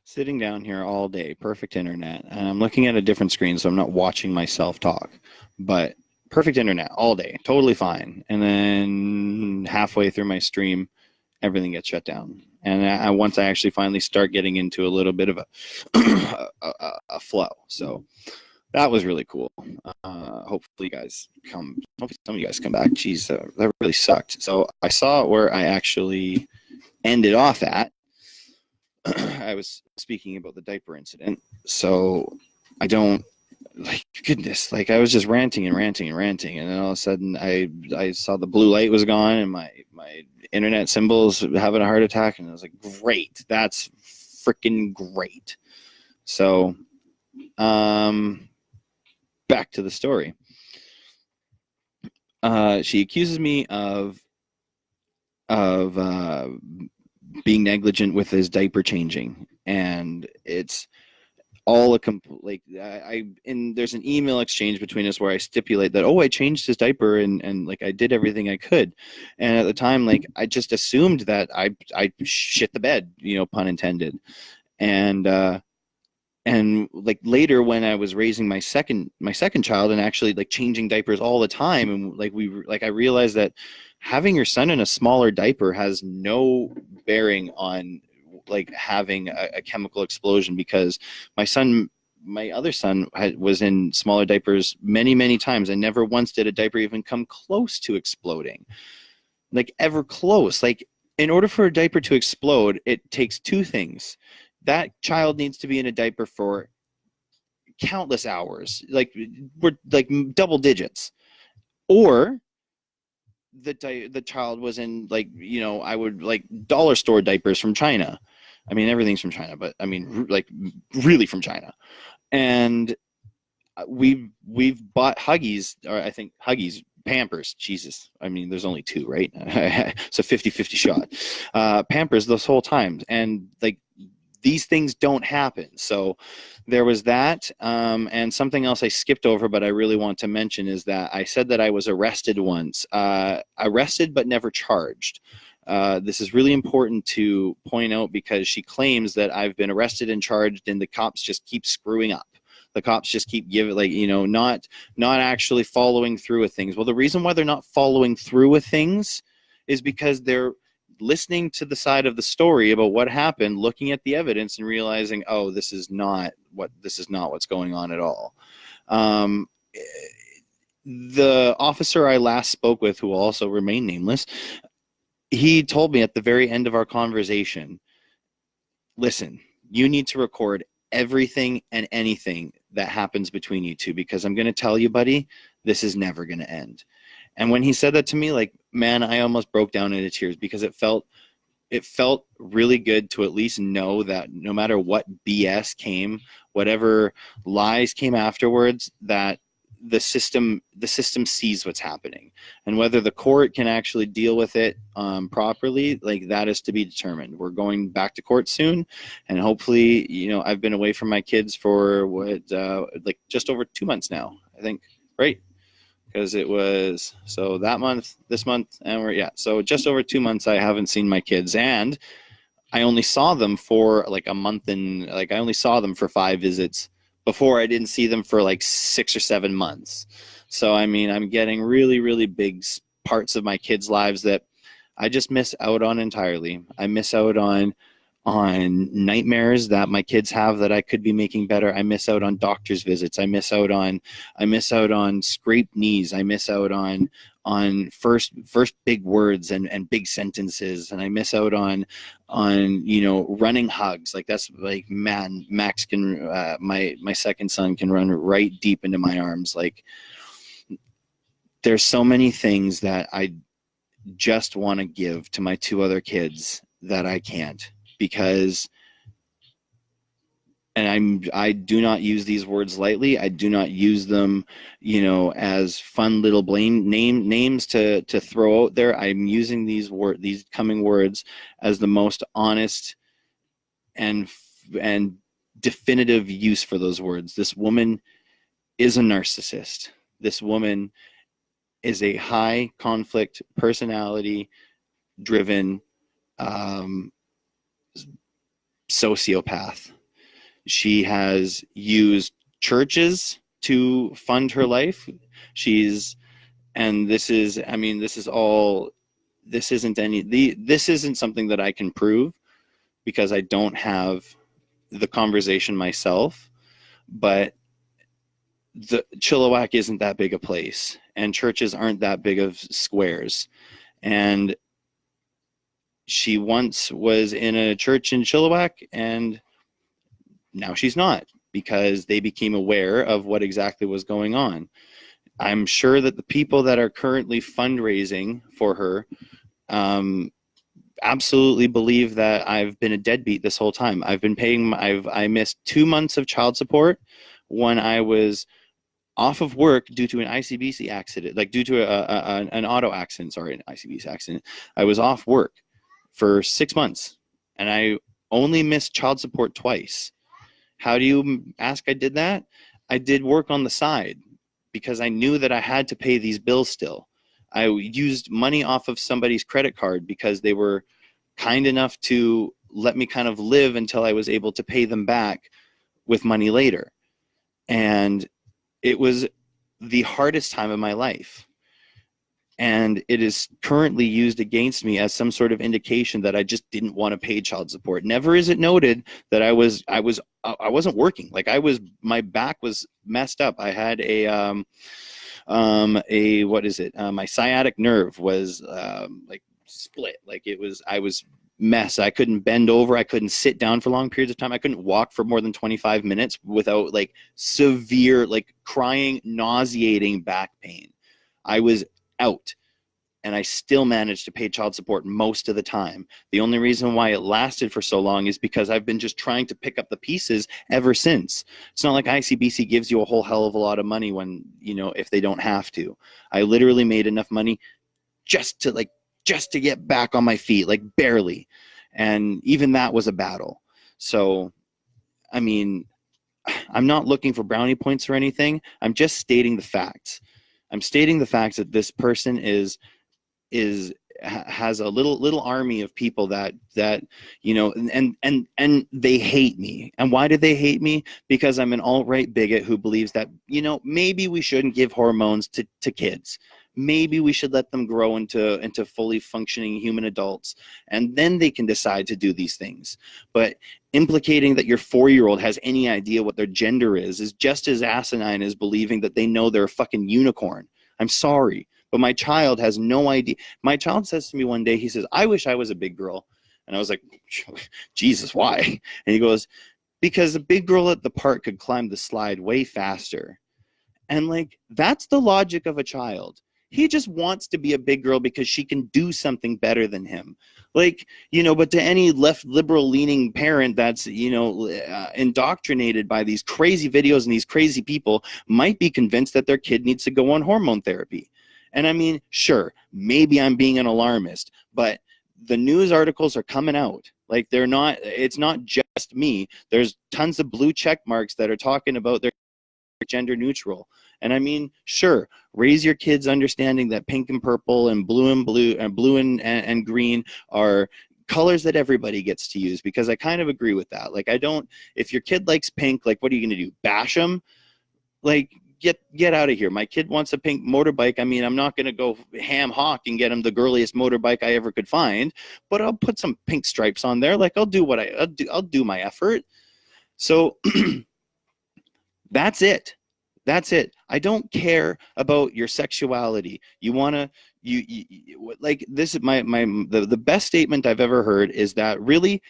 Sitting down here all day, perfect internet, and I'm looking at a different screen, so I'm not watching myself talk, but perfect internet all day, totally fine. And then halfway through my stream, everything gets shut down. And once I actually finally start getting into a little bit of a flow, so that was really cool. Hopefully, you guys come. Hopefully, some of you guys come back. Jeez, that really sucked. So I saw where I actually ended off at. I was speaking about the diaper incident. So I don't like goodness. Like I was just ranting and ranting and ranting, and then all of a sudden I saw the blue light was gone and my internet symbols having a heart attack, and I was like, great, that's freaking great. So back to the story. She accuses me of being negligent with his diaper changing, and it's all a like there's an email exchange between us where I stipulate that, oh, I changed his diaper and like I did everything I could, and at the time, like, I just assumed that I shit the bed, pun intended. And like later when I was raising my second child and actually like changing diapers all the time, and like I realized that having your son in a smaller diaper has no bearing on like having a chemical explosion, because my other son was in smaller diapers many times, and never once did a diaper even come close to exploding, like ever close. Like, in order for a diaper to explode, it takes two things. That child needs to be in a diaper for countless hours, like we're like double digits, or the child was in, like, I would like dollar store diapers from China. I mean, everything's from China, but I mean, like, really from China. And we've bought Huggies, or I think Huggies, Pampers, Jesus, I mean, there's only two, right? So 50-50 shot. Pampers this whole time, and like these things don't happen. So there was that, and something else I skipped over, but I really want to mention, is that I said that I was arrested once. Arrested but never charged. This is really important to point out, because she claims that I've been arrested and charged, and the cops just keep screwing up. The cops just keep giving, like, not actually following through with things. Well, the reason why they're not following through with things is because they're listening to the side of the story about what happened, looking at the evidence, and realizing, oh, this is not what's going on at all. The officer I last spoke with, who will also remain nameless, he told me at the very end of our conversation, listen, you need to record everything and anything that happens between you two, because I'm going to tell you, buddy, this is never going to end. And when he said that to me, like, man, I almost broke down into tears, because it felt really good to at least know that no matter what BS came, whatever lies came afterwards, that the system sees what's happening, and whether the court can actually deal with it properly, like, that is to be determined. We're going back to court soon, and hopefully, I've been away from my kids for like just over 2 months now, I think, right? Because it was, so that month, this month, and so just over 2 months I haven't seen my kids, and I only saw them for like a month, and like I only saw them for 5 visits. Before, I didn't see them for like 6 or 7 months. So I mean, I'm getting really big parts of my kids' lives that I just miss out on entirely. I miss out on nightmares that my kids have that I could be making better. I miss out on doctor's visits. I miss out on scraped knees. I miss out on first big words and big sentences, and I miss out on running hugs. Like, that's like, man, Max can my second son can run right deep into my arms. Like, there's so many things that I just want to give to my 2 other kids that I can't, because, and I do not use these words lightly. I do not use them, as fun little names to throw out there. I'm using these coming words as the most honest and definitive use for those words. This woman is a narcissist. This woman is a high conflict personality driven sociopath. She has used churches to fund her life. And this is, I mean, this is all, this isn't something that I can prove because I don't have the conversation myself, but the Chilliwack isn't that big a place, and churches aren't that big of squares. And she once was in a church in Chilliwack, and now she's not, because they became aware of what exactly was going on. I'm sure that the people that are currently fundraising for her absolutely believe that I've been a deadbeat this whole time. I've been paying, I missed 2 months of child support when I was off of work due to an ICBC accident, like due to an auto accident, sorry, an ICBC accident. I was off work for 6 months, and I only missed child support twice. How do you ask I did that? I did work on the side because I knew that I had to pay these bills still. I used money off of somebody's credit card because they were kind enough to let me kind of live until I was able to pay them back with money later. And it was the hardest time of my life. And it is currently used against me as some sort of indication that I just didn't want to pay child support. Never is it noted that I wasn't working. Like my back was messed up. I had my sciatic nerve was like split. Like I was mess. I couldn't bend over. I couldn't sit down for long periods of time. I couldn't walk for more than 25 minutes without like severe, like crying, nauseating back pain. I was out, and I still managed to pay child support most of the time. The only reason why it lasted for so long is because I've been just trying to pick up the pieces ever since. It's not like ICBC gives you a whole hell of a lot of money when, if they don't have to. I literally made enough money just to get back on my feet, like barely. And even that was a battle. So, I mean, I'm not looking for brownie points or anything. I'm just stating the facts. I'm stating the facts that this person has a little army of people that and they hate me. And why do they hate me? Because I'm an alt-right bigot who believes that maybe we shouldn't give hormones to kids. Maybe we should let them grow into fully functioning human adults, and then they can decide to do these things. But implicating that your 4-year-old has any idea what their gender is just as asinine as believing that they know they're a fucking unicorn. I'm sorry, but my child has no idea. My child says to me one day, he says, "I wish I was a big girl." And I was like, Jesus, why? And he goes, because a big girl at the park could climb the slide way faster. And like, that's the logic of a child. He just wants to be a big girl because she can do something better than him. Like, but to any left liberal leaning parent that's, indoctrinated by these crazy videos and these crazy people might be convinced that their kid needs to go on hormone therapy. And I mean, sure, maybe I'm being an alarmist, but the news articles are coming out. Like it's not just me. There's tons of blue check marks that are talking about their gender neutral. And I mean, sure, raise your kids understanding that pink and purple and blue and green are colors that everybody gets to use, because I kind of agree with that. Like, if your kid likes pink, like, what are you going to do? Bash them? Like, get out of here. My kid wants a pink motorbike. I mean, I'm not going to go ham hock and get him the girliest motorbike I ever could find, but I'll put some pink stripes on there. Like, I'll do my effort. So that's it. That's it. I don't care about your sexuality. You want to, like, this is the best statement I've ever heard is that really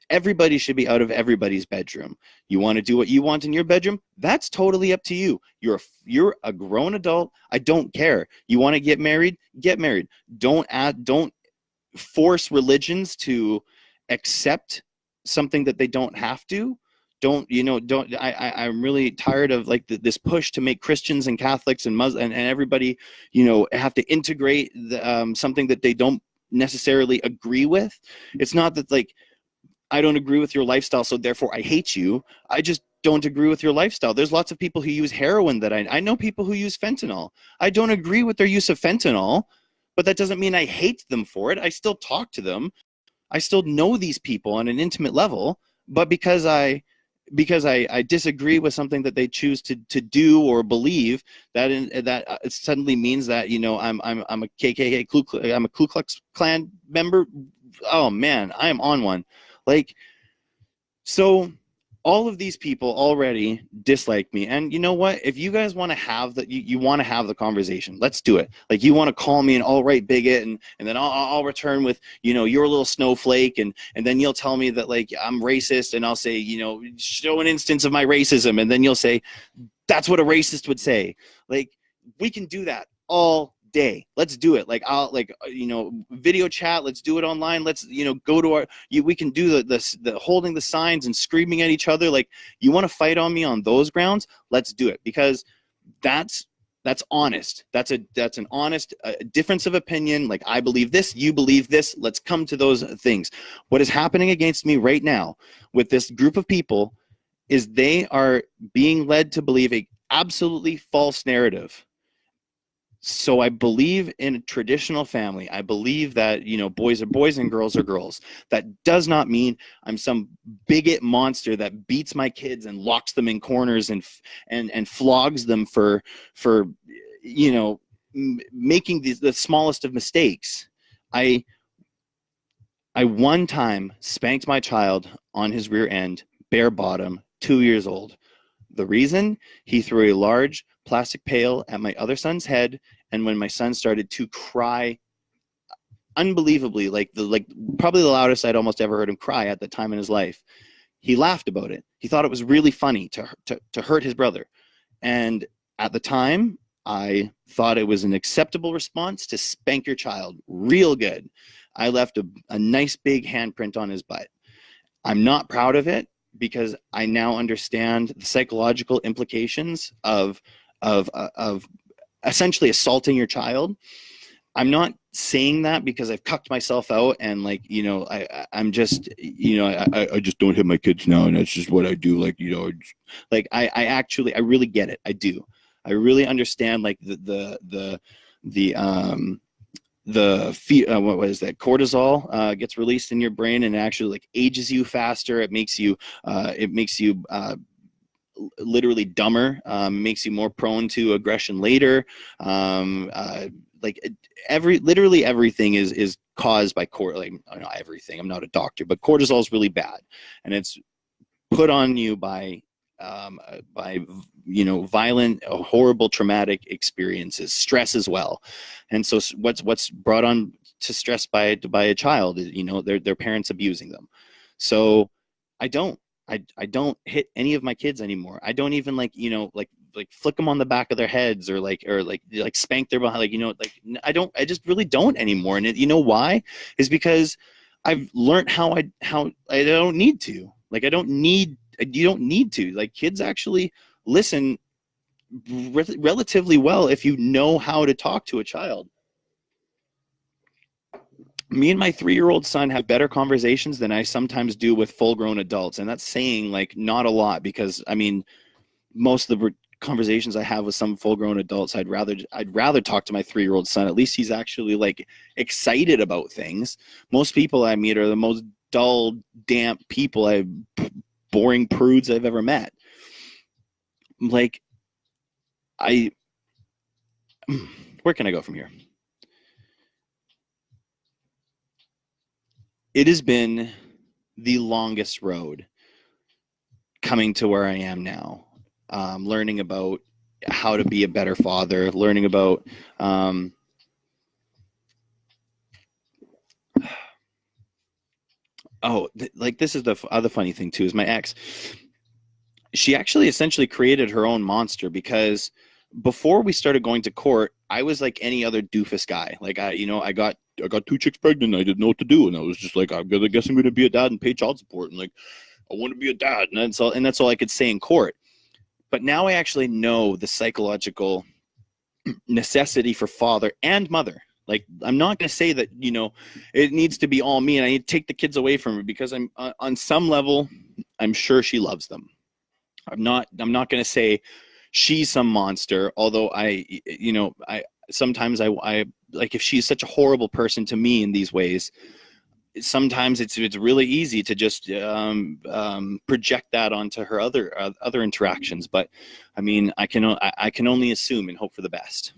everybody should be out of everybody's bedroom. You want to do what you want in your bedroom? That's totally up to you. You're a grown adult. I don't care. You want to get married? Get married. Don't force religions to accept something that they don't have to. I'm really tired of like this push to make Christians and Catholics and Muslims and everybody, have to integrate something that they don't necessarily agree with. It's not that like, I don't agree with your lifestyle, so therefore I hate you. I just don't agree with your lifestyle. There's lots of people who use heroin that I know people who use fentanyl. I don't agree with their use of fentanyl, but that doesn't mean I hate them for it. I still talk to them. I still know these people on an intimate level, but because I because I disagree with something that they choose to do or believe, that it suddenly means that, you know, I'm a KKK I'm a Ku Klux Klan member. Oh man, I am on one. Like, so all of these people already dislike me. And you know what? If you guys want to have you want to have the conversation, let's do it. Like, you want to call me an alt-right bigot, and then I'll return with, you know, you're a little snowflake. And then you'll tell me that, like, I'm racist. And I'll say, you know, show an instance of my racism. And then you'll say, that's what a racist would say. Like, we can do that all day. Let's do it. Like, I'll, like, you know, video chat. Let's do it online. Let's, you know, go to we can do the holding the signs and screaming at each other. Like, you want to fight on me on those grounds? Let's do it, because that's honest. That's an honest difference of opinion. Like, I believe this, you believe this. Let's come to those things. What is happening against me right now with this group of people is they are being led to believe a absolutely false narrative. So I believe in a traditional family. I believe that, you know, boys are boys and girls are girls. That does not mean I'm some bigot monster that beats my kids and locks them in corners and flogs them for you know, making the smallest of mistakes. I one time spanked my child on his rear end, bare bottom, 2 years old. The reason? He threw a large plastic pail at my other son's head, and when my son started to cry unbelievably, like probably the loudest I'd almost ever heard him cry at the time in his life, he laughed about it. He thought it was really funny to hurt his brother. And at the time, I thought it was an acceptable response to spank your child real good. I left a nice big handprint on his butt. I'm not proud of it, because I now understand the psychological implications of essentially assaulting your child. I'm not saying that because I've cucked myself out and, like, you know, I'm just, you know, I just don't hit my kids now, and that's just what I do. Like, you know, like I really get it. I do. I really understand, like, what was that, cortisol gets released in your brain, and it actually, like, ages you faster. It makes you literally dumber, makes you more prone to aggression later. Like, literally everything is caused by like, not everything, I'm not a doctor, but cortisol is really bad, and it's put on you by you know, violent, horrible, traumatic experiences, stress as well. And so what's brought on to stress by a child is, you know, their parents abusing them. So I don't hit any of my kids anymore. I don't even, like, you know, like flick them on the back of their heads, or like spank their behind, like, you know, like, I just really don't anymore. And you know why? Is because I've learned how I don't need to. Like, you don't need to. Like, kids actually listen relatively well if you know how to talk to a child. Me and my 3-year-old son have better conversations than I sometimes do with full-grown adults, and that's saying, like, not a lot, because I mean, most of the conversations I have with some full-grown adults, I'd rather talk to my 3-year-old son. At least he's actually, like, excited about things. Most people I meet are the most dull, damp people, boring prudes I've ever met. Like, where can I go from here? It has been the longest road coming to where I am now. Learning about how to be a better father, learning about like, this is the other funny thing too, is my ex. She actually essentially created her own monster, because before we started going to court, I was like any other doofus guy. Like, I got 2 chicks pregnant, and I didn't know what to do, and I was just like, I guess I'm going to be a dad and pay child support, and, like, I want to be a dad, and that's all I could say in court. But now I actually know the psychological necessity for father and mother. Like, I'm not going to say that, you know, it needs to be all me and I need to take the kids away from her, because I'm on some level, I'm sure she loves them. I'm not going to say she's some monster, although I sometimes I like, if she's such a horrible person to me in these ways, sometimes it's really easy to just project that onto her other interactions. But I mean, I can only assume and hope for the best.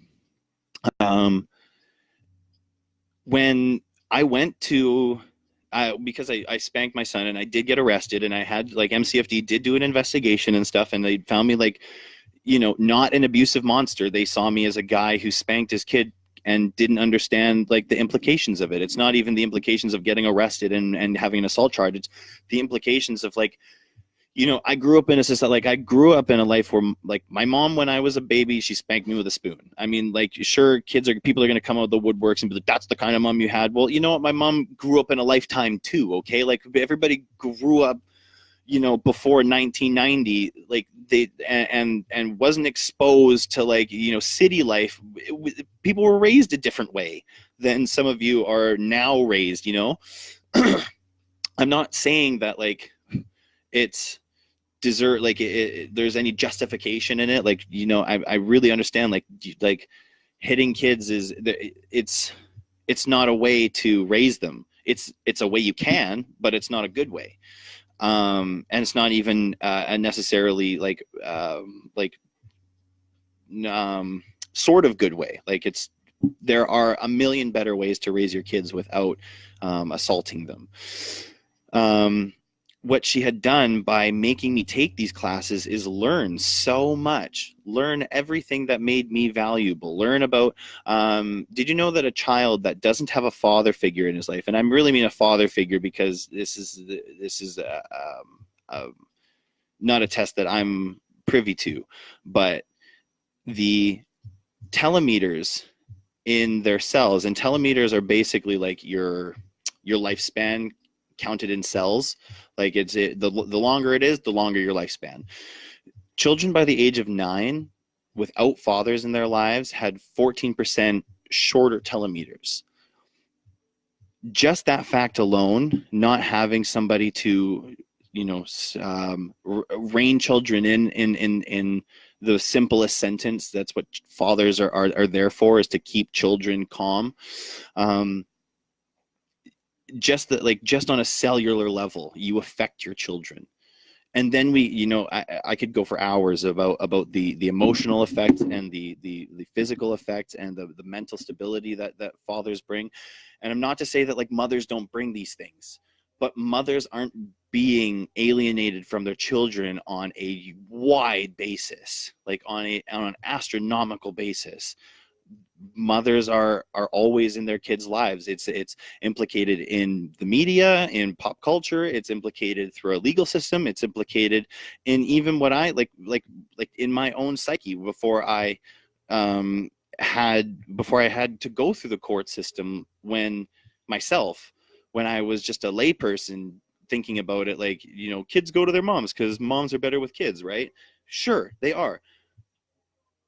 When I went to because I spanked my son and I did get arrested, and I had like MCFD did do an investigation and stuff, and they found me like, not an abusive monster. They saw me as a guy who spanked his kid and didn't understand like the implications of it. It's not even the implications of getting arrested and having an assault charge. It's the implications of like, I grew up in a society, like I grew up in a life where like my mom, when I was a baby, she spanked me with a spoon. I mean, like, sure, people are going to come out of the woodworks and be like, that's the kind of mom you had. Well, you know what? My mom grew up in a lifetime too. Okay. Like everybody grew up, before 1990, like they, and wasn't exposed to like, city life. People were raised a different way than some of you are now raised, I'm not saying that like it's desert like there's any justification in it, like I really understand like hitting kids is it's not a way to raise them. It's a way you can, but it's not a good way. And it's not even necessarily like sort of good way. Like there are a million better ways to raise your kids without assaulting them. What she had done by making me take these classes is learn so much, learn everything that made me valuable, learn about, did you know that a child that doesn't have a father figure in his life, and I really mean a father figure because this is not a test that I'm privy to, but the telemeters in their cells, and telemeters are basically like your lifespan counted in cells. Like the longer it is, the longer your lifespan. Children by the age of 9 without fathers in their lives had 14% shorter telemeters. Just that fact alone, not having somebody to rein children in the simplest sentence, that's what fathers are there for, is to keep children calm. Just on a cellular level, you affect your children. And then I could go for hours about the emotional effects and the physical effects and the mental stability that fathers bring. And I'm not to say that like mothers don't bring these things, but mothers aren't being alienated from their children on a wide basis, like on an astronomical basis. Mothers are always in their kids' lives. It's implicated in the media, in pop culture. It's implicated through a legal system. It's implicated in even what I like in my own psyche before I had to go through the court system when I was just a layperson thinking about it, like, kids go to their moms because moms are better with kids, right? Sure, they are.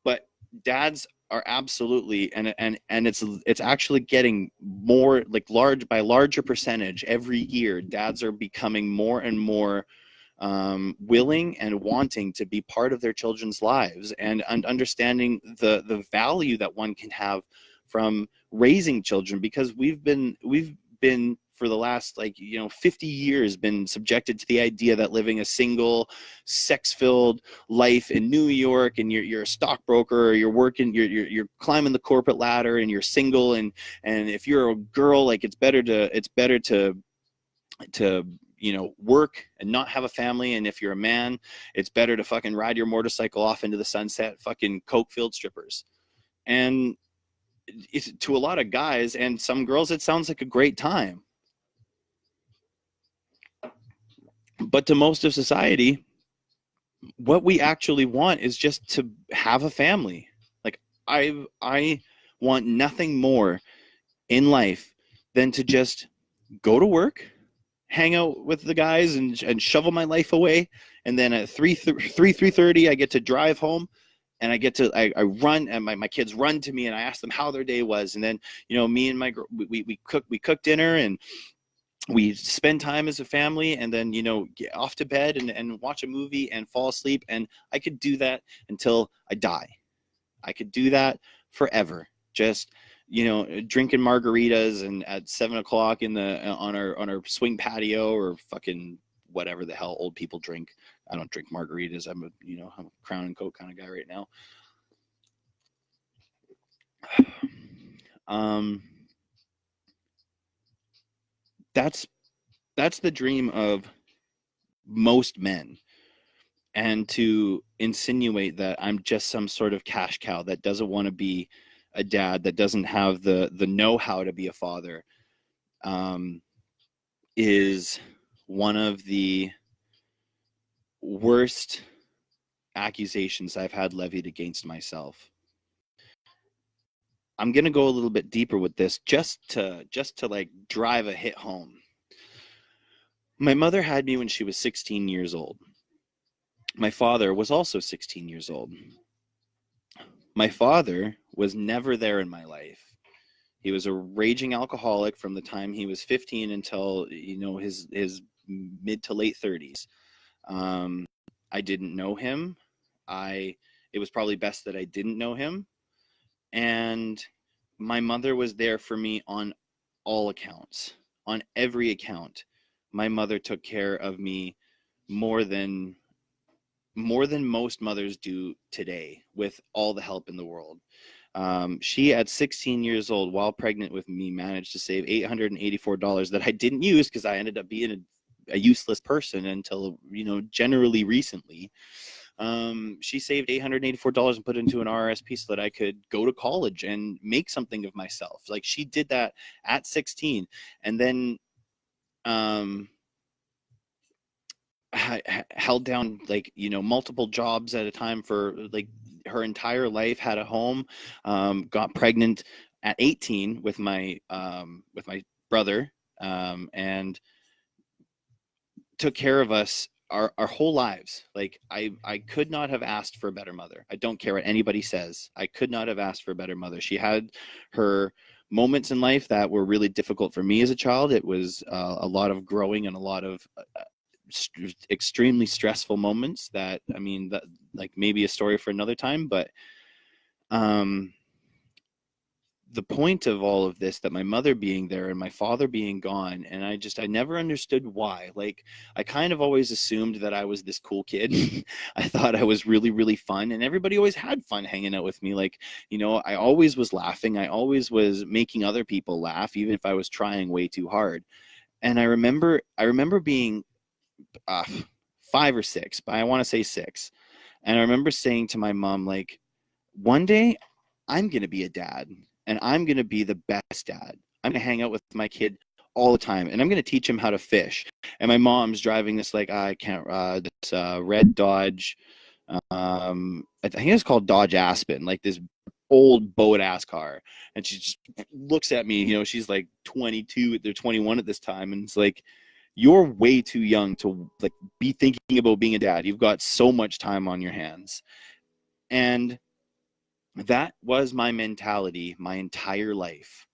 But dads are absolutely, and it's actually getting more like larger percentage every year. Dads are becoming more and more willing and wanting to be part of their children's lives, and understanding the value that one can have from raising children, because we've been for the last 50 years been subjected to the idea that living a single sex-filled life in New York, and you're a stockbroker, or you're working, you're climbing the corporate ladder, and you're single, and if you're a girl, like it's better to work and not have a family, and if you're a man, it's better to fucking ride your motorcycle off into the sunset, fucking coke filled strippers. And it's, to a lot of guys and some girls, it sounds like a great time. But to most of society, what we actually want is just to have a family. Like I want nothing more in life than to just go to work, hang out with the guys, and shovel my life away. And then at 3:30, I get to drive home, and I run, and my kids run to me, and I ask them how their day was. And then, me and my girl, we cook dinner, and we spend time as a family, and then get off to bed and watch a movie and fall asleep. And I could do that until I die. I could do that forever. Just drinking margaritas and at 7 o'clock on our swing patio, or fucking whatever the hell old people drink. I don't drink margaritas. I'm a Crown and Coke kind of guy right now. That's the dream of most men. And to insinuate that I'm just some sort of cash cow that doesn't want to be a dad, that doesn't have the know-how to be a father, is one of the worst accusations I've had levied against myself. I'm gonna go a little bit deeper with this, just to like drive a hit home. My mother had me when she was 16 years old. My father was also 16 years old. My father was never there in my life. He was a raging alcoholic from the time he was 15 until his mid to late 30s. I didn't know him. It was probably best that I didn't know him. And my mother was there for me on all accounts, on every account. My mother took care of me more than most mothers do today, with all the help in the world. She, at 16 years old, while pregnant with me, managed to save $884 that I didn't use because I ended up being a useless person until generally recently. She saved $884 and put it into an RRSP so that I could go to college and make something of myself. Like, she did that at 16, and then held down multiple jobs at a time for her entire life, had a home, got pregnant at 18 with my brother, and took care of us our whole lives. Like, I could not have asked for a better mother. I don't care what anybody says. I could not have asked for a better mother. She had her moments in life that were really difficult for me as a child. It was a lot of growing and a lot of extremely stressful moments that maybe a story for another time. But the point of all of this, that my mother being there and my father being gone, and I never understood why. Like, I kind of always assumed that I was this cool kid. I thought I was really, really fun, and everybody always had fun hanging out with me. Like, I always was laughing. I always was making other people laugh, even if I was trying way too hard. And I remember being 5 or 6, but I want to say 6. And I remember saying to my mom, like, one day I'm going to be a dad, and I'm going to be the best dad. I'm going to hang out with my kid all the time, and I'm going to teach him how to fish. And my mom's driving this, red Dodge. I think it's called Dodge Aspen, like this old boat ass car. And she just looks at me, she's like 22, they're 21 at this time. And it's like, you're way too young to be thinking about being a dad. You've got so much time on your hands. And that was my mentality my entire life.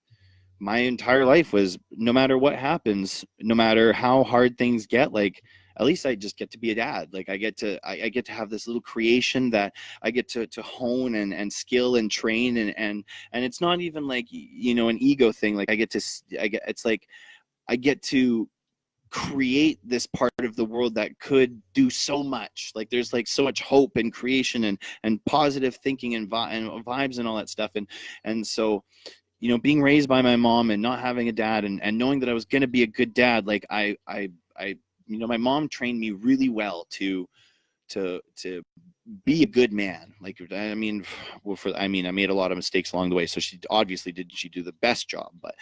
My entire life was, no matter what happens, no matter how hard things get, at least I just get to be a dad. Like, I get to have this little creation that I get to hone and skill and train, and it's not even an ego thing. Like, I get to create this part of the world that could do so much. Like, there's so much hope and creation and positive thinking and vibes and all that stuff. And so, being raised by my mom and not having a dad, and knowing that I was going to be a good dad, my mom trained me really well to be a good man. I made a lot of mistakes along the way, so she obviously did do the best job, but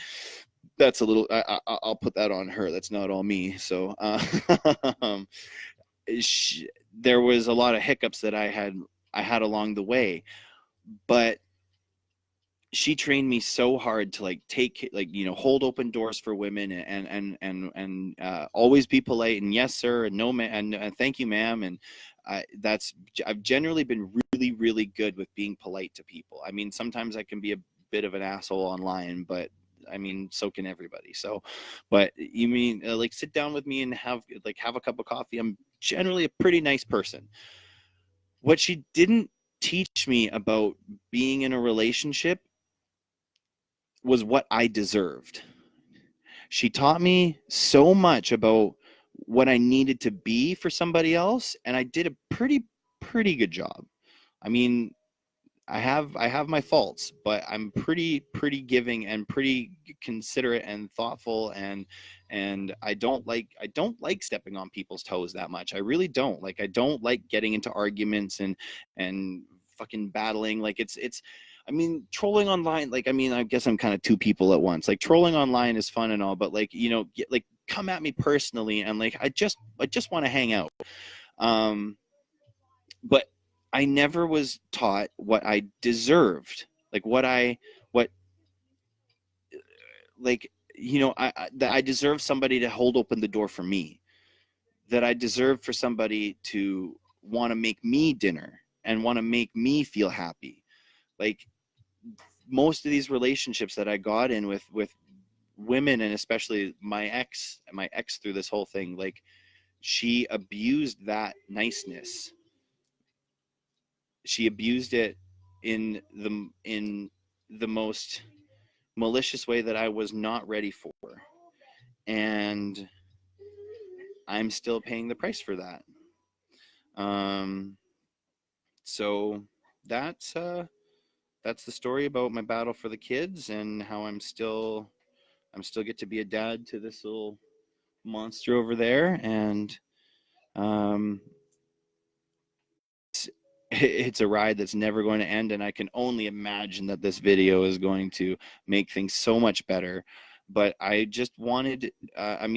that's a little, I'll put that on her. That's not all me. So there was a lot of hiccups that I had along the way, but she trained me so hard to hold open doors for women, and always be polite, and yes sir, and no ma'am, and thank you ma'am. And I've generally been really, really good with being polite to people. I mean, sometimes I can be a bit of an asshole online, but so can everybody. So, but you mean sit down with me and have a cup of coffee? I'm generally a pretty nice person. What she didn't teach me about being in a relationship was what I deserved. She taught me so much about what I needed to be for somebody else, and I did a pretty good job. I mean, I have my faults, but I'm pretty giving and pretty considerate and thoughtful, and I don't like stepping on people's toes that much. I really don't. Like, I don't like getting into arguments and fucking battling. Like, it's I mean, trolling online, like, I mean, I guess I'm kind of two people at once. Like, trolling online is fun and all, but like, like, come at me personally, and like, I just want to hang out. Um but I never was taught what I deserved, like what like that I deserve somebody to hold open the door for me, that I deserve for somebody to want to make me dinner and want to make me feel happy. Like, most of these relationships that I got in with women, and especially my ex through this whole thing, like, she abused that niceness. She abused it in the most malicious way that I was not ready for, and I'm still paying the price for that. Um, so that's the story about my battle for the kids, and how I'm still get to be a dad to this little monster over there, and um, it's a ride that's never going to end, and I can only imagine that this video is going to make things so much better. But I just wanted, I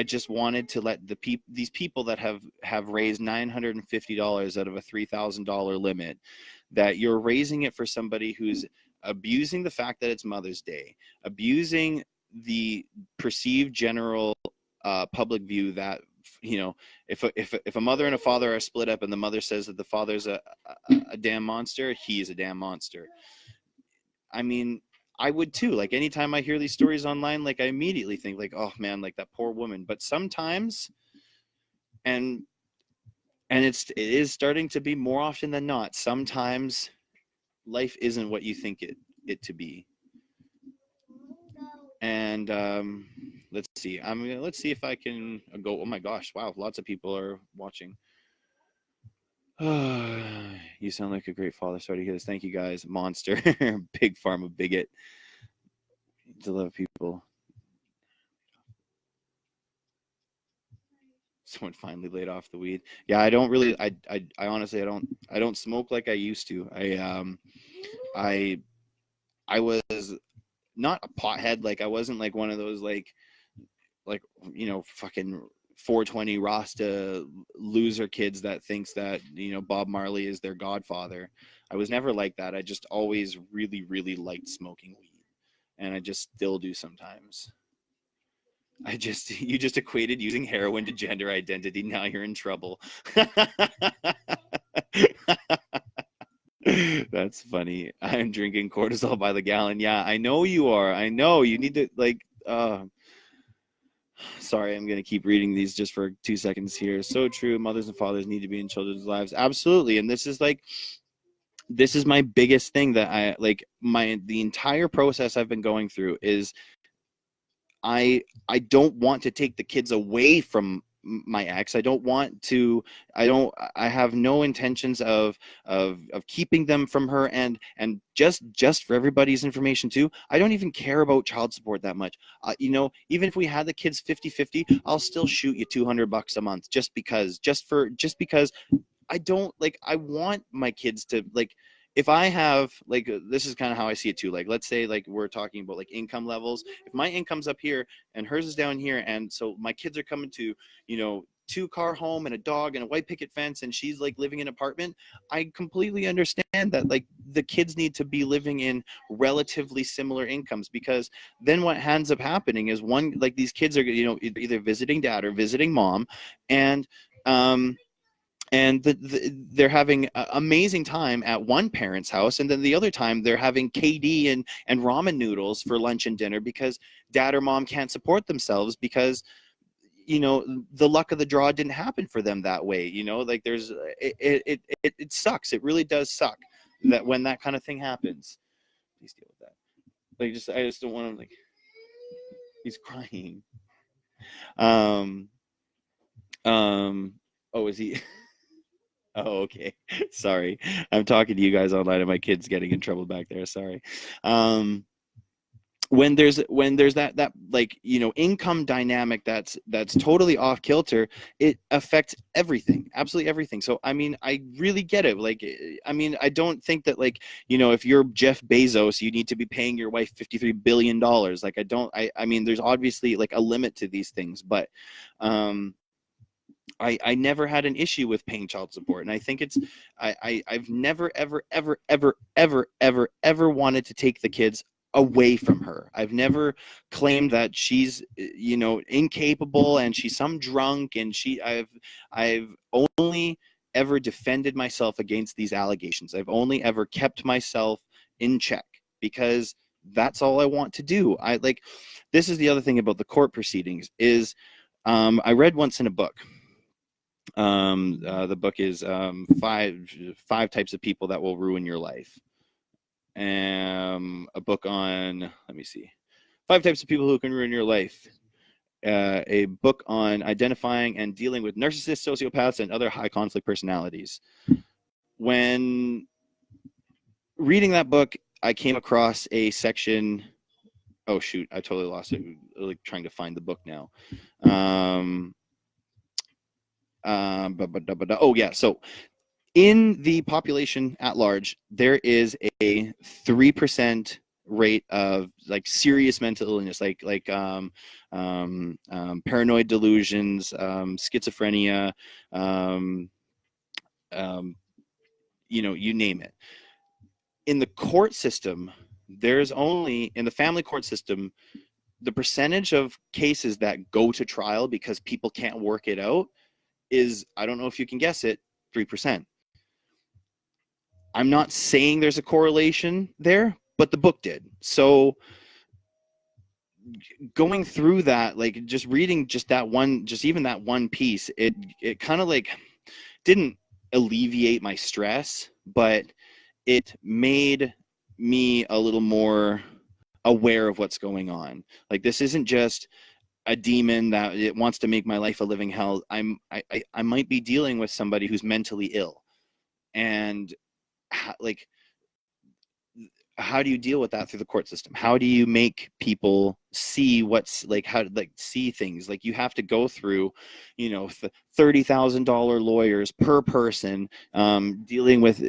just wanted to let these people that have raised $950 out of a $3,000 limit, that you're raising it for somebody who's abusing the fact that it's Mother's Day, abusing the perceived general public view that, if a mother and a father are split up and the mother says that the father's a damn monster, he's a damn monster. I mean, I would too. Like, anytime I hear these stories online, like, I immediately think, like, oh man, like, that poor woman. But sometimes, and it is starting to be more often than not, sometimes life isn't what you think it to be. And let's see. Let's see if I can go. Oh my gosh! Wow, lots of people are watching. You sound like a great father. Sorry to hear this. Thank you guys. Monster, big pharma bigot. To love people. Someone finally laid off the weed. Yeah, I don't really. I honestly, I don't smoke like I used to. I I was not a pothead. Like, I wasn't like one of those like fucking 420 Rasta loser kids that thinks that Bob Marley is their godfather. I was never like that. I just always really liked smoking weed, and I just still do sometimes. You just equated using heroin to gender identity. Now you're in trouble. That's funny. I'm drinking cortisol by the gallon. Yeah, I know you are. I know you need to, like, sorry, I'm going to keep reading these just for 2 seconds here. So true. Mothers and fathers need to be in children's lives. Absolutely. And this is my biggest thing that the entire process I've been going through is I don't want to take the kids away from my ex. I have no intentions of keeping them from her, and just for everybody's information too, I don't even care about child support that much. Even if we had the kids 50-50, I'll still shoot you $200 a month, just because I don't like, I want my kids to, like, if I have, like, this is kind of how I see it too. Like, let's say, like, we're talking about like income levels. If my income's up here and hers is down here, and so my kids are coming to, 2-car home and a dog and a white picket fence, and she's like living in an apartment, I completely understand that, like, the kids need to be living in relatively similar incomes, because then what ends up happening is, one, like, these kids are, either visiting dad or visiting mom, and um they're having an amazing time at one parent's house, and then the other time they're having KD and ramen noodles for lunch and dinner, because dad or mom can't support themselves, because the luck of the draw didn't happen for them that way. Like, it sucks. It really does suck that when that kind of thing happens. Please deal with that. Like, I just don't want him, like, he's crying. Um, oh, is he? Oh, okay. Sorry. I'm talking to you guys online and my kid's getting in trouble back there. Sorry. When there's that like, you know, income dynamic that's totally off kilter, it affects everything, absolutely everything. So I mean, I really get it. Like, I mean, I don't think that, like, you know, if you're Jeff Bezos, you need to be paying your wife $53 billion. Like, I mean, there's obviously like a limit to these things, but I never had an issue with paying child support, and I think it's I've never ever wanted to take the kids away from her. I've never claimed that she's, you know, incapable and she's some drunk, and I've only ever defended myself against these allegations. I've only ever kept myself in check because that's all I want to do. This is the other thing about the court proceedings is I read once in a book. The book is five types of people that will ruin your life. A book on, let me see, 5 types of people who can ruin your life. A book on identifying and dealing with narcissists, sociopaths, and other high conflict personalities. When reading that book, I came across a section. Oh shoot, I totally lost it. Like, trying to find the book now. Oh yeah, so in the population at large, there is a 3% rate of like serious mental illness, like paranoid delusions, schizophrenia, you know, you name it. In the court system, there's only, in the family court system, the percentage of cases that go to trial because people can't work it out is, I don't know if you can guess it, 3%. I'm not saying there's a correlation there, but the book did. So going through that, like, just reading just that one, just even that one piece, it kind of like didn't alleviate my stress, but it made me a little more aware of what's going on. Like, this isn't just a demon that it wants to make my life a living hell. I might be dealing with somebody who's mentally ill, and like, how do you deal with that through the court system? How do you make people see what's like, how to like see things? Like, you have to go through, you know, $30,000 lawyers per person, dealing with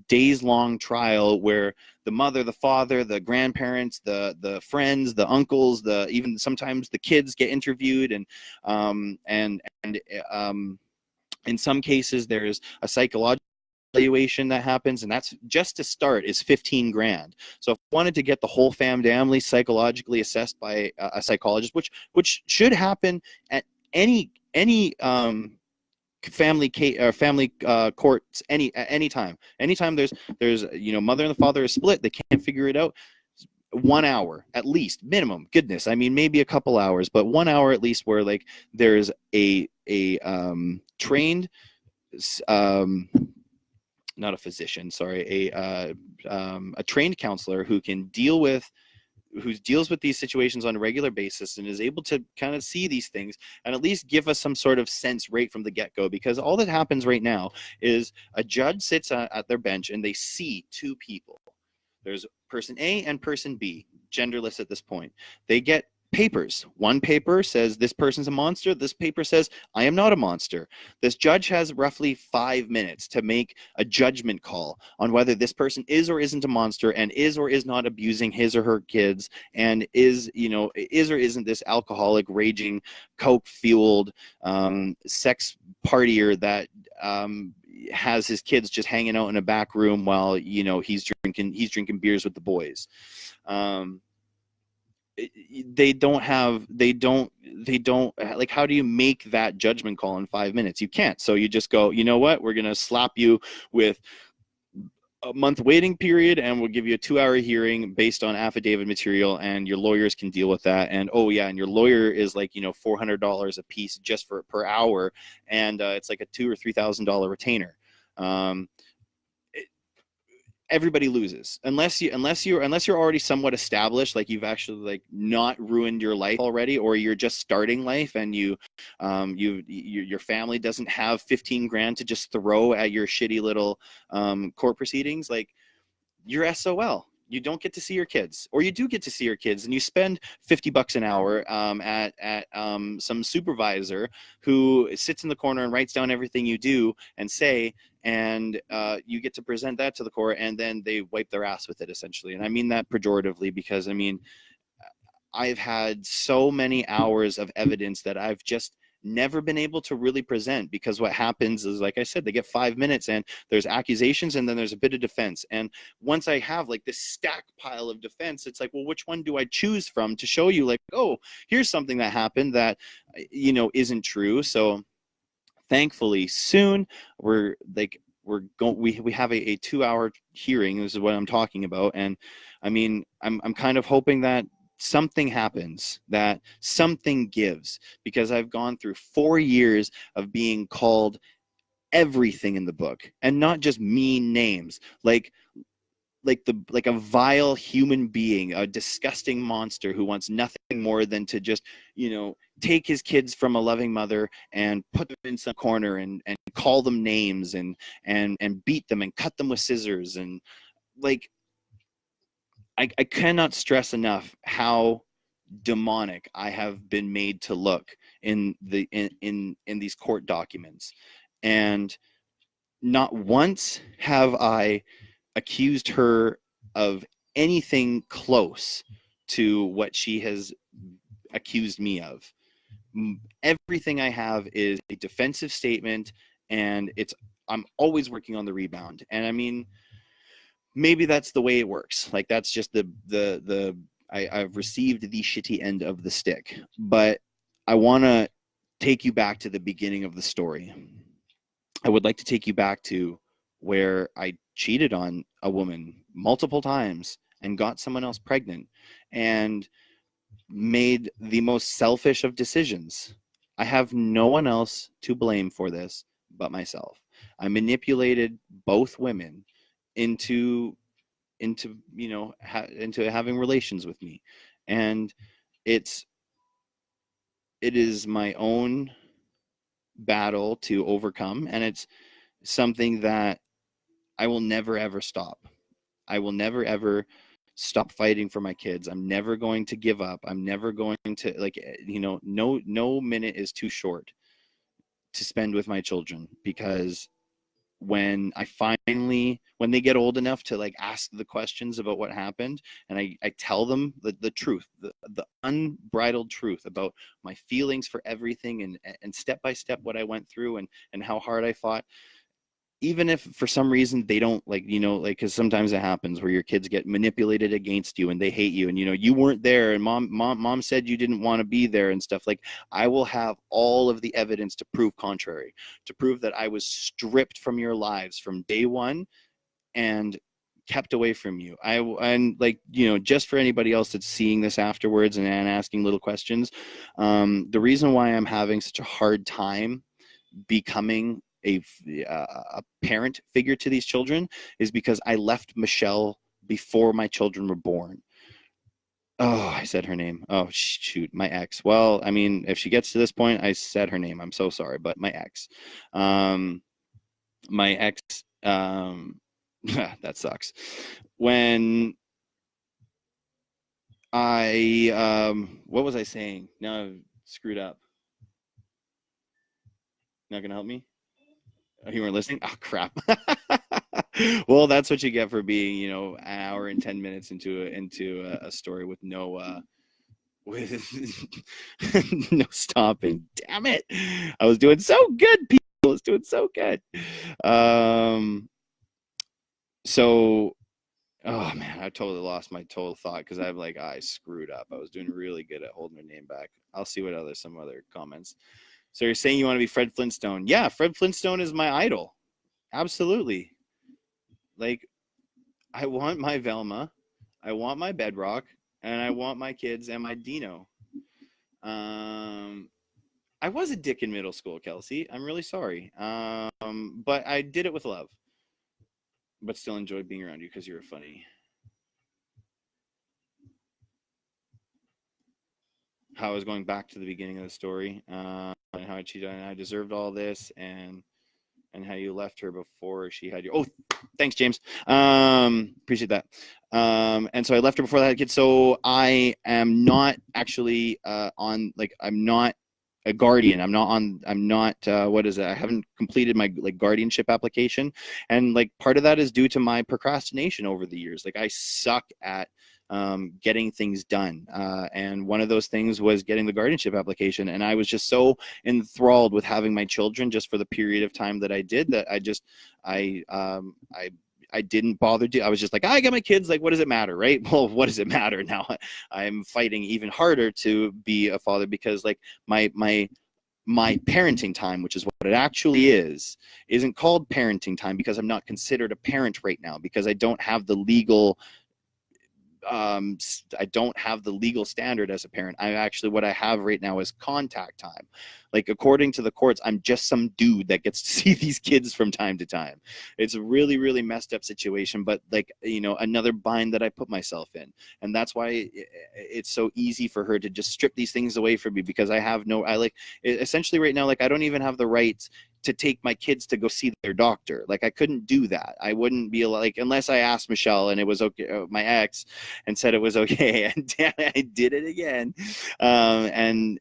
days-long trial where the mother, the father, the grandparents, the friends, the uncles, the even sometimes the kids get interviewed, and in some cases there's a psychological evaluation that happens, and that's just to start is 15 grand. So if I wanted to get the whole family psychologically assessed by a psychologist, which should happen at any family courts at any time. Anytime there's, you know, mother and the father are split, they can't figure it out, 1 hour at least minimum. Goodness, I mean, maybe a couple hours, but 1 hour at least, where like there's a trained not a physician, sorry, a trained counselor who can deals with these situations on a regular basis and is able to kind of see these things and at least give us some sort of sense right from the get-go. Because all that happens right now is a judge sits at their bench and they see 2 people. There's person A and person B, genderless at this point. They get papers. One paper says this person's a monster. This paper says I am not a monster. This judge has roughly 5 minutes to make a judgment call on whether this person is or isn't a monster and is or is not abusing his or her kids, and is or isn't this alcoholic, raging, coke-fueled sex partier that has his kids just hanging out in a back room while, you know, he's drinking beers with the boys. They don't like, how do you make that judgment call in 5 minutes? You can't. So you just go, you know what, we're gonna slap you with a month waiting period, and we'll give you a 2-hour hearing based on affidavit material, and your lawyers can deal with that. And oh yeah, and your lawyer is like, you know, $400 a piece just for per hour, and it's like a $2,000 or $3,000 retainer. everybody loses unless you're already somewhat established, like you've actually like not ruined your life already, or you're just starting life and your family doesn't have 15 grand to just throw at your shitty little court proceedings. Like, you're SOL. You don't get to see your kids, or you do get to see your kids, and you spend $50 an hour at some supervisor who sits in the corner and writes down everything you do and say, and you get to present that to the court, and then they wipe their ass with it, essentially. And I mean that pejoratively, because I mean, I've had so many hours of evidence that I've just never been able to really present, because what happens is, like I said, they get 5 minutes and there's accusations and then there's a bit of defense. And once I have like this stack pile of defense, it's like, well, which one do I choose from to show you, like, oh, here's something that happened that, isn't true. So thankfully soon we have a 2-hour hearing. This is what I'm talking about. And I mean, I'm kind of hoping that something happens, that something gives, because I've gone through 4 years of being called everything in the book, and not just mean names, like a vile human being, a disgusting monster who wants nothing more than to just, take his kids from a loving mother and put them in some corner and call them names and beat them and cut them with scissors. And like, I cannot stress enough how demonic I have been made to look in these court documents. And not once have I accused her of anything close to what she has accused me of. Everything I have is a defensive statement, and I'm always working on the rebound. And I mean, maybe that's the way it works. Like, that's just I've received the shitty end of the stick. But I want to take you back to the beginning of the story. I would like to take you back to where I cheated on a woman multiple times and got someone else pregnant and made the most selfish of decisions. I have no one else to blame for this but myself. I manipulated both women into having relations with me, and it is my own battle to overcome, and it's something that I will never ever stop. I will never ever stop fighting for my kids. I'm never going to give up. I'm never going to, no minute is too short to spend with my children, because when they get old enough to like ask the questions about what happened, and I tell them the truth, the unbridled truth about my feelings for everything, and step by step what I went through, and how hard I fought, even if for some reason they don't because sometimes it happens where your kids get manipulated against you and they hate you, and you weren't there, and mom said you didn't want to be there and stuff. Like, I will have all of the evidence to prove contrary, to prove that I was stripped from your lives from day one and kept away from you. Just for anybody else that's seeing this afterwards and asking little questions, the reason why I'm having such a hard time becoming a parent figure to these children is because I left Michelle before my children were born. Oh, I said her name. Oh, shoot, my ex. Well, I mean, if she gets to this point, I said her name. I'm so sorry, but my ex. That sucks. When what was I saying? Now I've screwed up. Not gonna help me? Oh, you weren't listening? Oh, crap. Well, that's what you get for being, an hour and 10 minutes into a story with no no stopping. Damn it. I was doing so good, people. I was doing so good. So, oh man, I totally lost my total thought, because I'm like, I screwed up. I was doing really good at holding her name back. I'll see what some other comments. So you're saying you want to be Fred Flintstone? Yeah, Fred Flintstone is my idol. Absolutely. Like, I want my Velma, I want my Bedrock, and I want my kids and my Dino. I was a dick in middle school, Kelsey. I'm really sorry. But I did it with love. but still enjoyed being around you because you were funny. How I was going back to the beginning of the story, and how I cheated and I deserved all this, and how you left her before she had you. Oh, thanks, James. Appreciate that. And so I left her before I had kids. So I am not actually on, like, I'm not a guardian. I'm not what is it? I haven't completed my like guardianship application. And like part of that is due to my procrastination over the years. Like I suck at getting things done. And one of those things was getting the guardianship application. And I was just so enthralled with having my children just for the period of time that I did that I I didn't bother to. I was just like, I got my kids. Like, what does it matter, right? Well, what does it matter now? I'm fighting even harder to be a father because, like, my parenting time, which is what it actually is, isn't called parenting time because I'm not considered a parent right now because I don't have the legal I don't have the legal standard as a parent. I actually, what I have right now is contact time. Like according to the courts, I'm just some dude that gets to see these kids from time to time. It's a really, really messed up situation, but like, you know, another bind that I put myself in. And that's why it's so easy for her to just strip these things away from me because I have no, I like, essentially right now, like I don't even have the rights to take my kids to go see their doctor. Like I couldn't do that. I wouldn't be like, unless I asked Michelle and it was okay, my ex, and said it was okay. And damn it, I did it again. And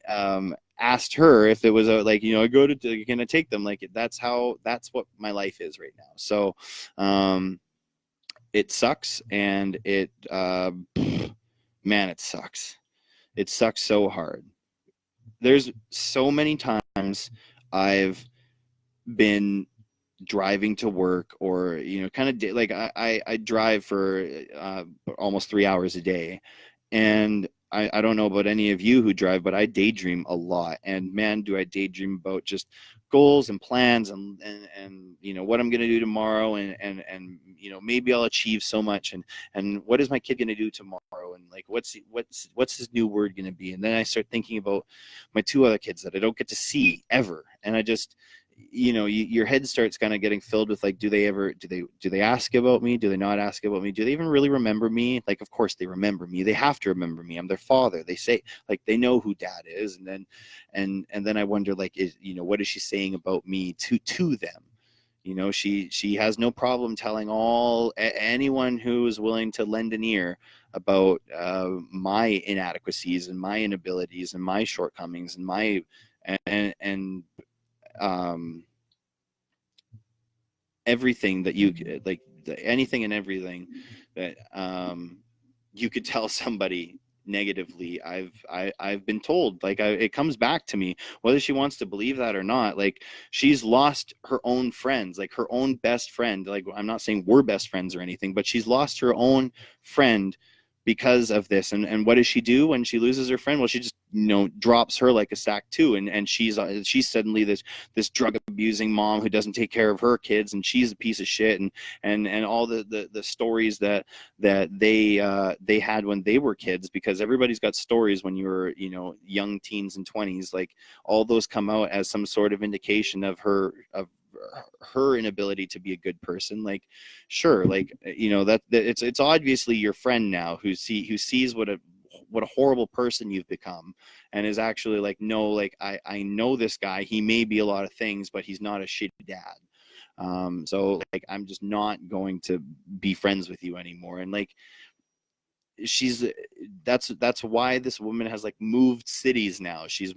asked her if it was like, you know, go to, you're going to take them. Like that's what my life is right now. So, it sucks. And man, it sucks. It sucks so hard. There's so many times I've been driving to work or, you know, kind of like I drive for almost 3 hours a day. And I don't know about any of you who drive, but I daydream a lot. And man, do I daydream about just goals and plans and you know, what I'm going to do tomorrow. And, you know, maybe I'll achieve so much. And what is my kid going to do tomorrow? And like, what's his new word going to be? And then I start thinking about my two other kids that I don't get to see ever. And I just, you know, your head starts kind of getting filled with like, do they ask about me? Do they not ask about me? Do they even really remember me? Like, of course they remember me. They have to remember me. I'm their father. They say, like, they know who dad is. And then I wonder, like, you know, what is she saying about me to them? You know, she has no problem telling anyone who is willing to lend an ear about my inadequacies and my inabilities and my shortcomings and my and um, everything that you like, anything and everything that you could tell somebody negatively. I've been told, like, it comes back to me whether she wants to believe that or not. Like, she's lost her own friends, like her own best friend. Like, I'm not saying we're best friends or anything, but she's lost her own friend because of this. And what does she do when she loses her friend? Well, she just, you know, drops her like a sack too. And she's suddenly this drug abusing mom who doesn't take care of her kids, and she's a piece of shit. And all the stories that they had when they were kids, because everybody's got stories when you're, you know, young teens and 20s. Like, all those come out as some sort of indication of her inability to be a good person. Like, sure, like, you know, that it's obviously your friend now who sees what a horrible person you've become, and is actually like, no, like, I know this guy, he may be a lot of things, but he's not a shitty dad. So like, I'm just not going to be friends with you anymore. And like, that's why this woman has like moved cities now. She's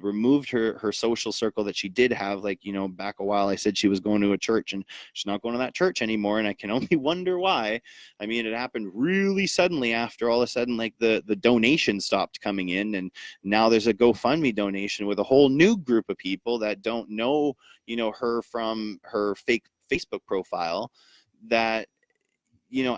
removed her social circle that she did have. Like, you know, back a while I said she was going to a church, and she's not going to that church anymore, and I can only wonder why. I mean, it happened really suddenly after all of a sudden, like, the donation stopped coming in, and now there's a GoFundMe donation with a whole new group of people that don't know, you know, her from her fake Facebook profile. That, you know,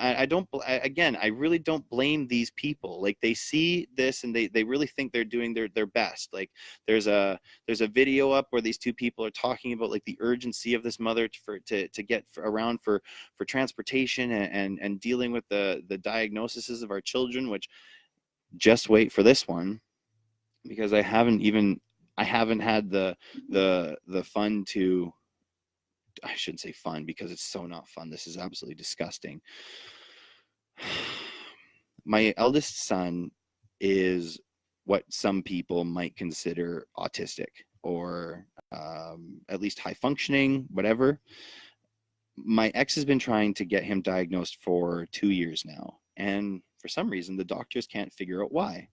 again, I really don't blame these people. Like, they see this and they really think they're doing their best. Like, there's a video up where these two people are talking about like the urgency of this mother to get around for transportation and dealing with the diagnoses of our children, which, just wait for this one, because I haven't had the fun to I shouldn't say fun because it's so not fun. This is absolutely disgusting. My eldest son is what some people might consider autistic, or at least high functioning, whatever. My ex has been trying to get him diagnosed for 2 years now. And for some reason, the doctors can't figure out why.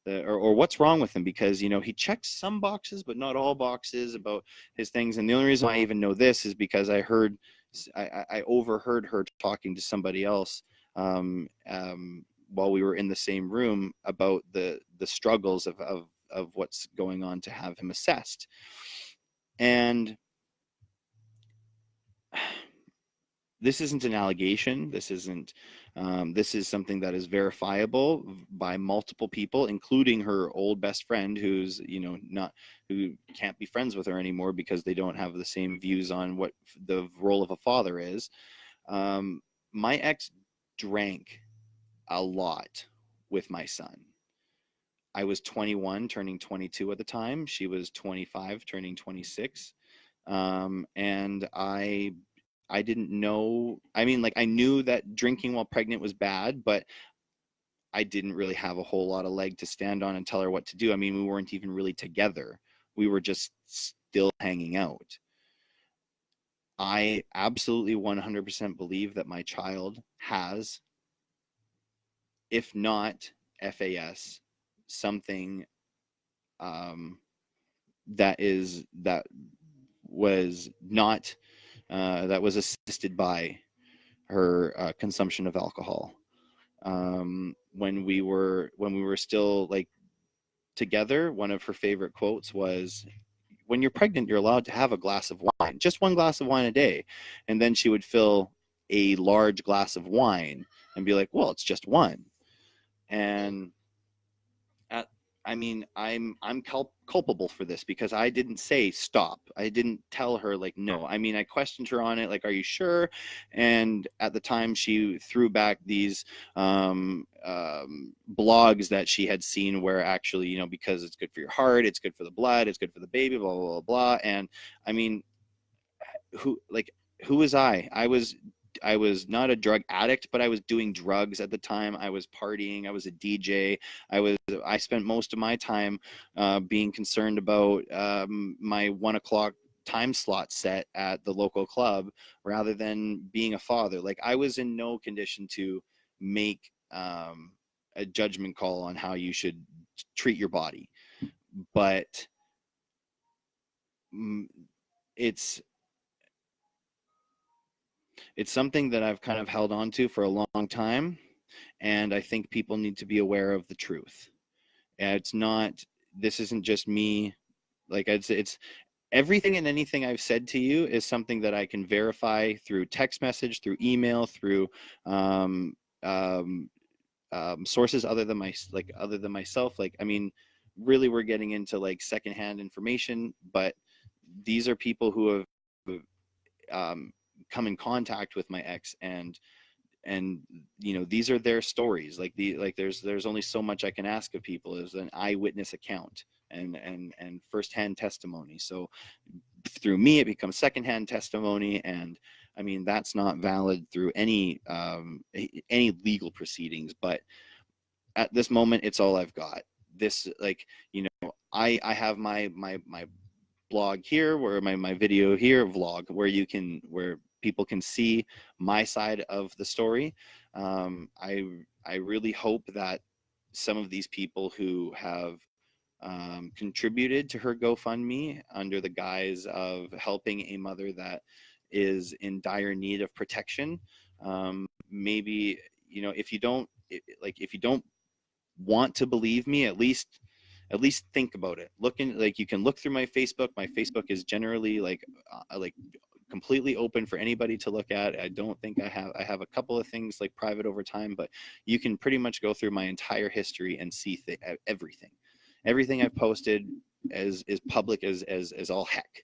Or what's wrong with him, because he checks some boxes but not all boxes about his things. And the only reason I even know this is because I overheard her talking to somebody else while we were in the same room about the struggles of what's going on to have him assessed. And this isn't an allegation. This isn't. This is something that is verifiable by multiple people, including her old best friend, who can't be friends with her anymore because they don't have the same views on what the role of a father is. My ex drank a lot with my son. I was 21, turning 22 at the time. She was 25, turning 26. And I didn't know. I mean, like, I knew that drinking while pregnant was bad, but I didn't really have a whole lot of leg to stand on and tell her what to do. I mean, we weren't even really together. We were just still hanging out. I absolutely 100% believe that my child has, if not FAS, something that was not that was assisted by her consumption of alcohol. When we were still like together, one of her favorite quotes was, "When you're pregnant, you're allowed to have a glass of wine, just one glass of wine a day." And then she would fill a large glass of wine and be like, "Well, it's just one." And I mean, I'm culpable for this because I didn't say stop. I didn't tell her, like, no. I mean, I questioned her on it, like, are you sure? And at the time, she threw back these blogs that she had seen where actually, because it's good for your heart, it's good for the blood, it's good for the baby, blah, blah, blah, blah. And I mean, who was I? I was not a drug addict, but I was doing drugs at the time. I was partying. I was a DJ. I spent most of my time being concerned about my 1 o'clock time slot set at the local club rather than being a father. Like, I was in no condition to make a judgment call on how you should treat your body. But it's something that I've kind of held on to for a long time, and I think people need to be aware of the truth. And this isn't just me. Like, it's everything and anything I've said to you is something that I can verify through text message, through email, through sources other than myself. Like, I mean, really, we're getting into like secondhand information, but these are people who have come in contact with my ex, and these are their stories. Like, there's only so much I can ask of people as an eyewitness account and firsthand testimony. So through me, it becomes secondhand testimony, and I mean, that's not valid through any legal proceedings. But at this moment, it's all I've got. This, like, I have my blog here, where my video here, vlog, where people can see my side of the story. I really hope that some of these people who have contributed to her GoFundMe under the guise of helping a mother that is in dire need of protection, maybe, if you don't want to believe me, at least think about it. You can look through my Facebook. My Facebook is generally like completely open for anybody to look at. I don't think I have a couple of things like private over time, but you can pretty much go through my entire history and see everything I've posted is public as all heck.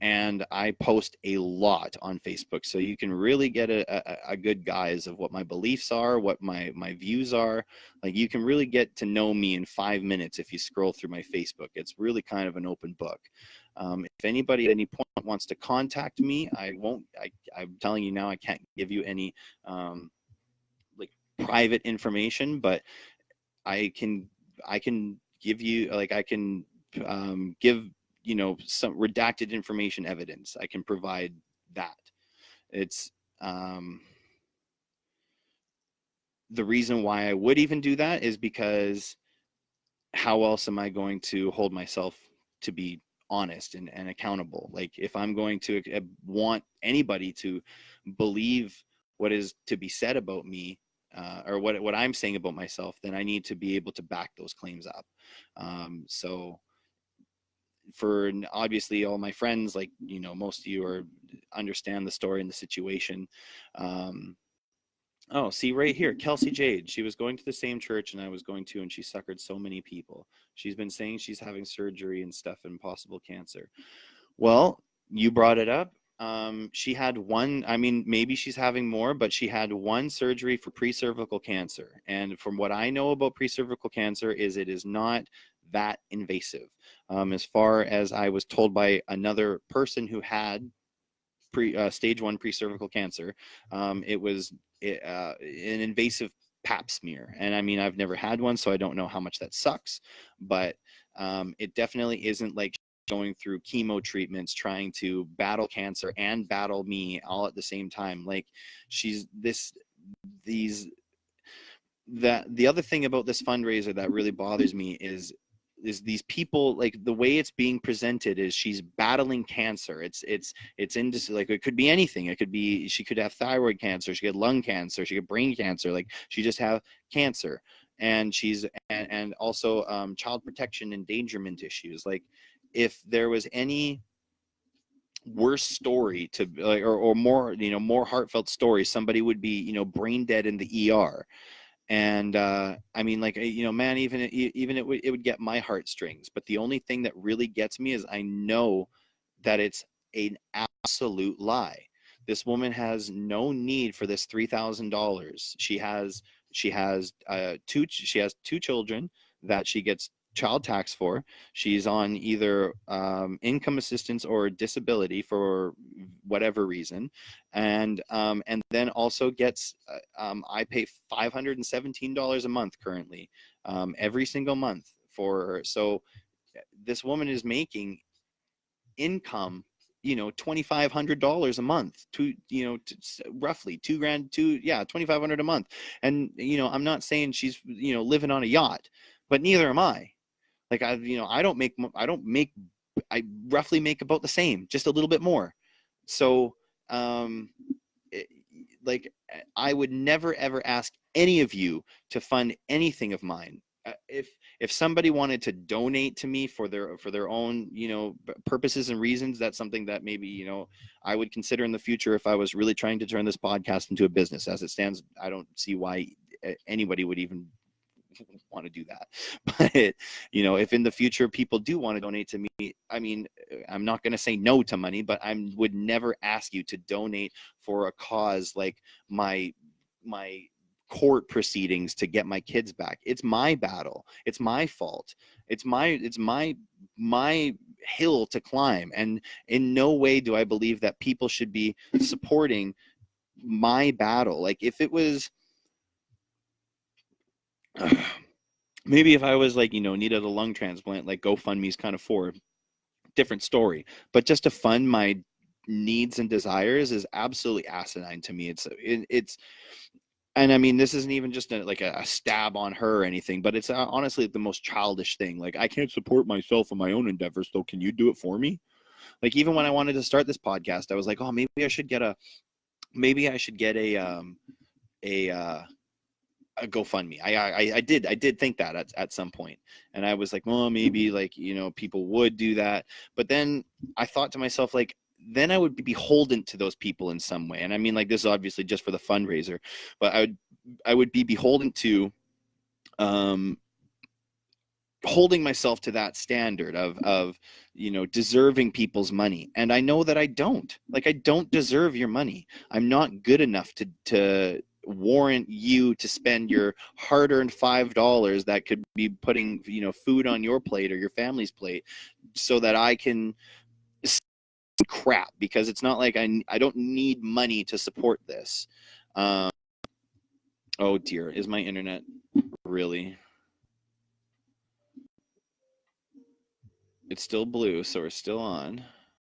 And I post a lot on Facebook, so you can really get a good guise of what my beliefs are, what my views are. Like, you can really get to know me in 5 minutes if you scroll through my Facebook. It's really kind of an open book. If anybody at any point wants to contact me, I'm telling you now, I can't give you any like private information, but I can give you, like, I can give, you know, some redacted information evidence. I can provide that. It's the reason why I would even do that is because how else am I going to hold myself to be honest and accountable? Like, if I'm going to want anybody to believe what is to be said about me, or what I'm saying about myself, then I need to be able to back those claims up. So for obviously all my friends, like, you know, most of you understand the story and the situation. Oh, see right here, Kelsey Jade. She was going to the same church and I was going to, and she suckered so many people. She's been saying she's having surgery and stuff and possible cancer. Well, you brought it up. She had one, I mean, maybe she's having more, but she had one surgery for pre-cervical cancer. And from what I know about pre-cervical cancer is it is not that invasive. As far as I was told by another person who had stage 1 pre-cervical cancer, it was an invasive pap smear. And I mean, I've never had one, so I don't know how much that sucks, but it definitely isn't like going through chemo treatments, trying to battle cancer and battle me all at the same time. Like, the other thing about this fundraiser that really bothers me is these people, like, the way it's being presented is she's battling cancer. It's in just, like, it could be anything. It could be, she could have thyroid cancer, she could lung cancer, she could brain cancer, like, she just have cancer. And and also child protection endangerment issues. Like, if there was any worse story to, like, or more, you know, more heartfelt story, somebody would be, you know, brain dead in the ER. And I mean, like, you know, man, even it would get my heartstrings. But the only thing that really gets me is I know that it's an absolute lie. This woman has no need for this $3,000. She has two children that she gets child tax for. She's on either income assistance or disability for whatever reason, and then also gets I pay $517 a month currently, every single month for her. So this woman is making income, you know, $2,500 a month, roughly $2,500 a month. And, you know, I'm not saying she's, you know, living on a yacht, but neither am I. Like, I roughly make about the same, just a little bit more. So, like, I would never ever ask any of you to fund anything of mine. If somebody wanted to donate to me for their own, you know, purposes and reasons, that's something that maybe, you know, I would consider in the future if I was really trying to turn this podcast into a business. As it stands, I don't see why anybody would even want to do that. But, you know, if in the future people do want to donate to me, I mean, I'm not going to say no to money, but I would never ask you to donate for a cause like my court proceedings to get my kids back. It's my battle. It's my fault. It's my hill to climb. And in no way do I believe that people should be supporting my battle. Like, if it was maybe if I was, like, you know, needed a lung transplant, like GoFundMe's kind of for, different story. But just to fund my needs and desires is absolutely asinine to me. It's and I mean, this isn't even just a stab on her or anything, but it's honestly the most childish thing. Like, I can't support myself in my own endeavors, so can you do it for me? Like, even when I wanted to start this podcast, I was like, oh, maybe I should get a GoFundMe. I did think that at some point, and I was like, well, maybe, like, you know, people would do that. But then I thought to myself, like, then I would be beholden to those people in some way. And I mean, like, this is obviously just for the fundraiser, but I would be beholden to holding myself to that standard of, you know, deserving people's money. And I know that I don't deserve your money. I'm not good enough to warrant you to spend your hard-earned $5 that could be putting, you know, food on your plate or your family's plate, so that I can crap, because it's not like I don't need money to support this. Oh dear, is my internet really? It's still blue, so we're still on.